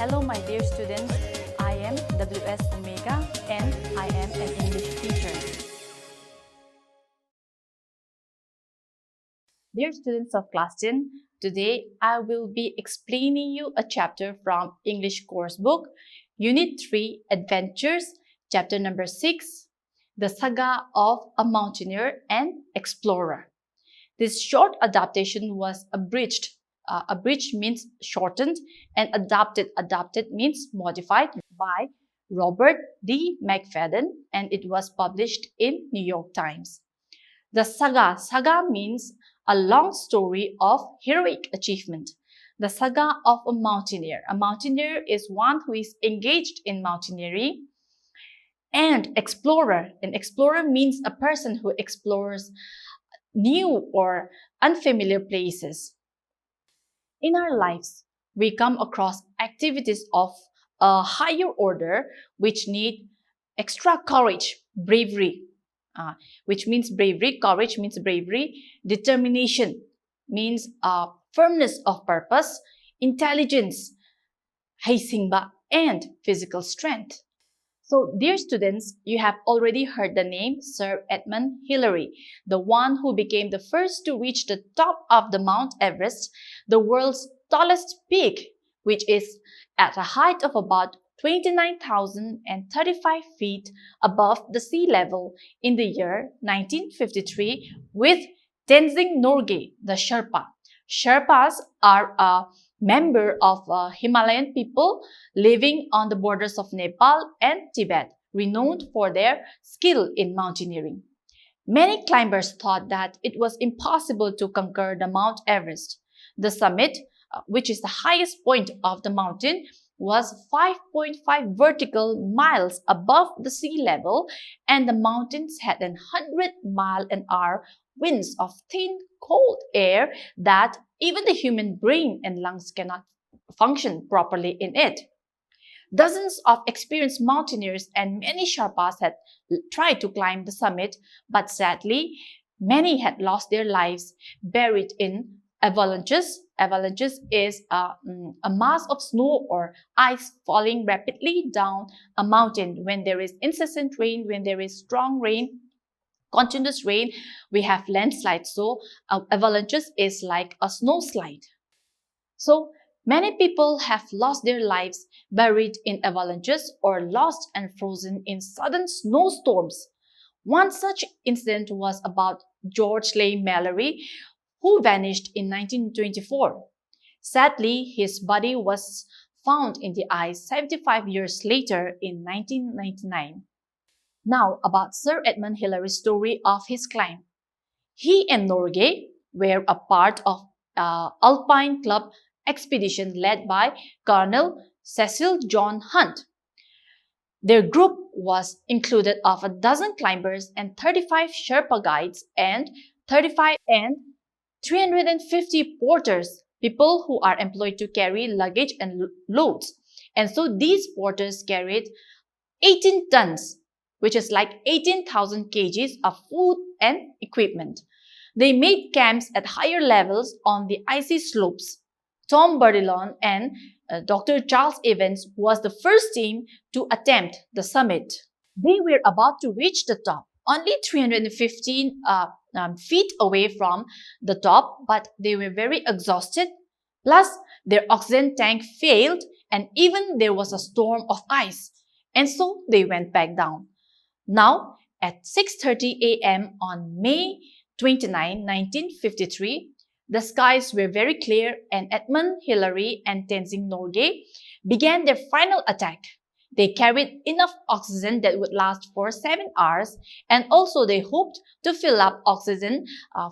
Hello my dear students, I am WS Omega and I am an English teacher. Dear students of class 10, today I will be explaining you a chapter from English course book, Unit 3 Adventures, chapter number 6, The Saga of a Mountaineer and Explorer. This short adaptation was abridged. Abridged means shortened and adapted means modified by Robert D. McFadden, and it was published in New York Times. The Saga. Saga means a long story of heroic achievement. The Saga of a Mountaineer. A mountaineer is one who is engaged in mountaineering. And explorer. An explorer means a person who explores new or unfamiliar places. In our lives, we come across activities of a higher order which need extra courage, bravery, which means bravery. Courage means bravery. Determination means firmness of purpose, intelligence, haisingba, and physical strength. So, dear students, you have already heard the name Sir Edmund Hillary, the one who became the first to reach the top of the Mount Everest, the world's tallest peak, which is at a height of about 29,035 feet above the sea level in the year 1953 with Tenzing Norgay, the Sherpa. Sherpas are a member of Himalayan people living on the borders of Nepal and Tibet, renowned for their skill in mountaineering. Many climbers thought that it was impossible to conquer the Mount Everest. The summit, which is the highest point of the mountain, was 5.5 vertical miles above the sea level, and the mountains had 100-mile-an-hour winds of thin, cold air that even the human brain and lungs cannot function properly in it. Dozens of experienced mountaineers and many Sherpas had tried to climb the summit, but sadly, many had lost their lives buried in avalanches. Avalanches is a mass of snow or ice falling rapidly down a mountain. When there is incessant rain, when there is strong rain, continuous rain, we have landslides. So avalanches is like a snow slide. So many people have lost their lives buried in avalanches or lost and frozen in sudden snowstorms. One such incident was about George Leigh Mallory, who vanished in 1924. Sadly, his body was found in the ice 75 years later in 1999. Now about Sir Edmund Hillary's story of his climb. He and Norgay were a part of Alpine Club expedition led by Colonel Cecil John Hunt. Their group was included of a dozen climbers and 35 Sherpa guides and 350 porters, people who are employed to carry luggage and loads. And so these porters carried 18 tons, which is like 18,000 kgs of food and equipment. They made camps at higher levels on the icy slopes. Tom Burdillon and Dr. Charles Evans was the first team to attempt the summit. They were about to reach the top, only 315 feet away from the top, but they were very exhausted. Plus, their oxygen tank failed and even there was a storm of ice. And so they went back down. Now, at 6:30 a.m. on May 29, 1953, the skies were very clear and Edmund Hillary and Tenzing Norgay began their final attack. They carried enough oxygen that would last for 7 hours, and also they hoped to fill up oxygen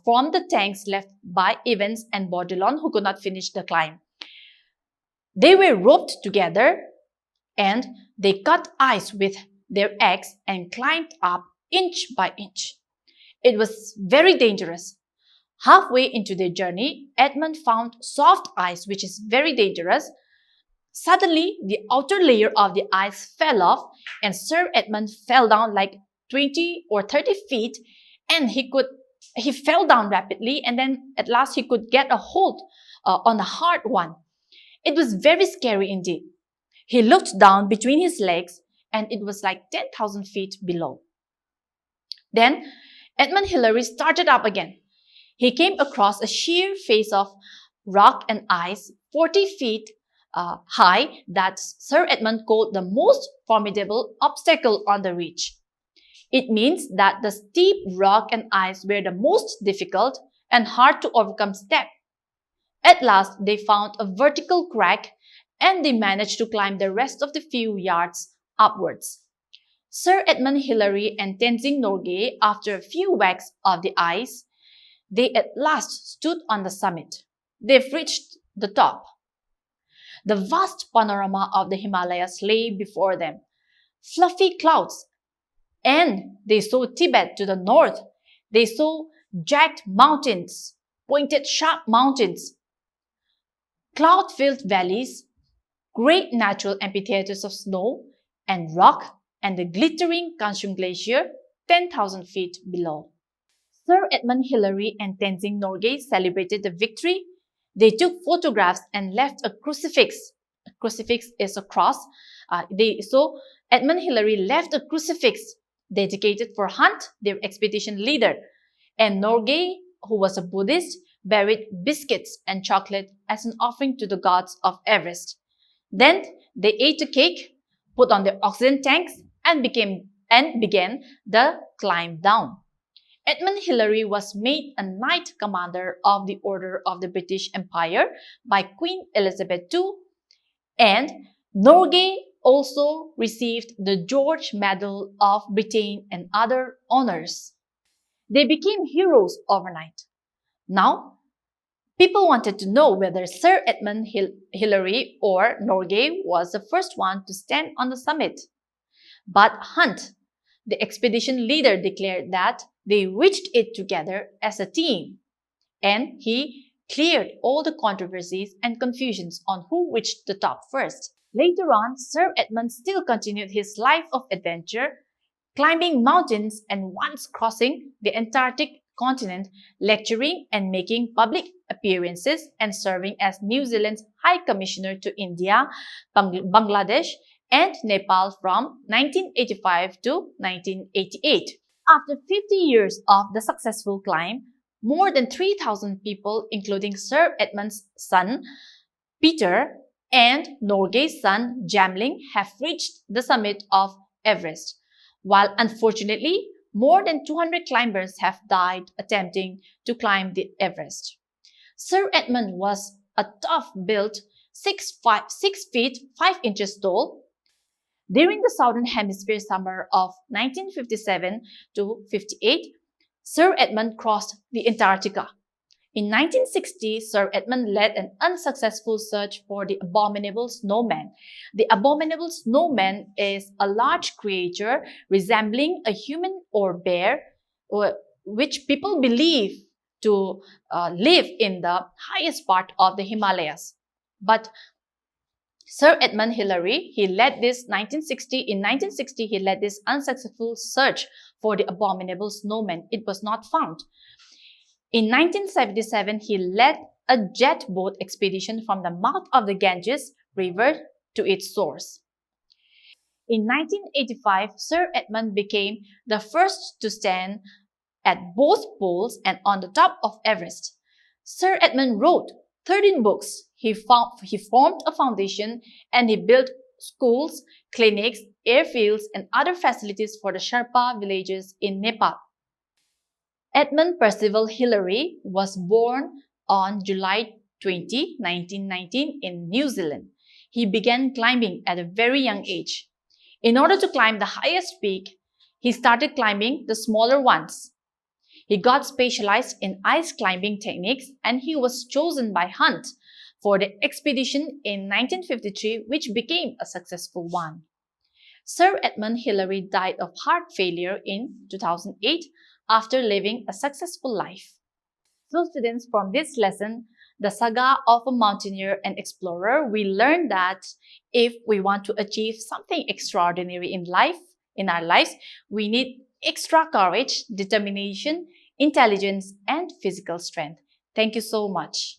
from the tanks left by Evans and Burdillon, who could not finish the climb. They were roped together and they cut ice with their axe and climbed up inch by inch. It was very dangerous. Halfway into their journey, Edmund found soft ice, which is very dangerous. Suddenly, the outer layer of the ice fell off and Sir Edmund fell down like 20 or 30 feet, and he fell down rapidly, and then at last he could get a hold on a hard one. It was very scary indeed. He looked down between his legs and it was like 10,000 feet below. Then Edmund Hillary started up again. He came across a sheer face of rock and ice 40 feet high that Sir Edmund called the most formidable obstacle on the ridge. It means that the steep rock and ice were the most difficult and hard to overcome step. At last, they found a vertical crack and they managed to climb the rest of the few yards upwards. Sir Edmund Hillary and Tenzing Norgay, after a few whacks of the ice, they at last stood on the summit. They've reached the top. The vast panorama of the Himalayas lay before them. Fluffy clouds. And they saw Tibet to the north. They saw jagged mountains, pointed sharp mountains, cloud-filled valleys, great natural amphitheaters of snow and rock, and the glittering Kanshung Glacier 10,000 feet below. Sir Edmund Hillary and Tenzing Norgay celebrated the victory. They took photographs and left a crucifix. A crucifix is a cross. So Edmund Hillary left a crucifix dedicated for Hunt, their expedition leader, and Norgay, who was a Buddhist, buried biscuits and chocolate as an offering to the gods of Everest. Then they ate a cake, put on their oxygen tanks, and began the climb down. Edmund Hillary was made a Knight Commander of the Order of the British Empire by Queen Elizabeth II, and Norgay also received the George Medal of Britain and other honors. They became heroes overnight. Now, people wanted to know whether Sir Edmund Hillary or Norgay was the first one to stand on the summit. But Hunt, the expedition leader, declared that they reached it together as a team, and he cleared all the controversies and confusions on who reached the top first. Later on, Sir Edmund still continued his life of adventure, climbing mountains and once crossing the Antarctic continent, lecturing and making public appearances and serving as New Zealand's High Commissioner to India, Bangladesh, and Nepal from 1985 to 1988. After 50 years of the successful climb, more than 3,000 people, including Sir Edmund's son, Peter, and Norgay's son, Jamling, have reached the summit of Everest, while unfortunately, more than 200 climbers have died attempting to climb the Everest. Sir Edmund was a tough-built 6 feet 5 inches tall. During the Southern Hemisphere summer of 1957 to 58, Sir Edmund crossed the Antarctica. In 1960, Sir Edmund led an unsuccessful search for the abominable snowman. The abominable snowman is a large creature resembling a human or bear, which people believe to live in the highest part of the Himalayas. But Sir Edmund Hillary, in 1960, he led this unsuccessful search for the abominable snowman. It was not found. In 1977, he led a jet boat expedition from the mouth of the Ganges River to its source. In 1985, Sir Edmund became the first to stand at both poles and on the top of Everest. Sir Edmund wrote 13 books. He formed a foundation and he built schools, clinics, airfields, and other facilities for the Sherpa villages in Nepal. Edmund Percival Hillary was born on July 20, 1919 in New Zealand. He began climbing at a very young age. In order to climb the highest peak, he started climbing the smaller ones. He got specialized in ice climbing techniques and he was chosen by Hunt for the expedition in 1953, which became a successful one. Sir Edmund Hillary died of heart failure in 2008 after living a successful life. So students, from this lesson, the saga of a mountaineer and explorer, we learned that if we want to achieve something extraordinary in our lives, we need extra courage, determination, intelligence, and physical strength. Thank you so much.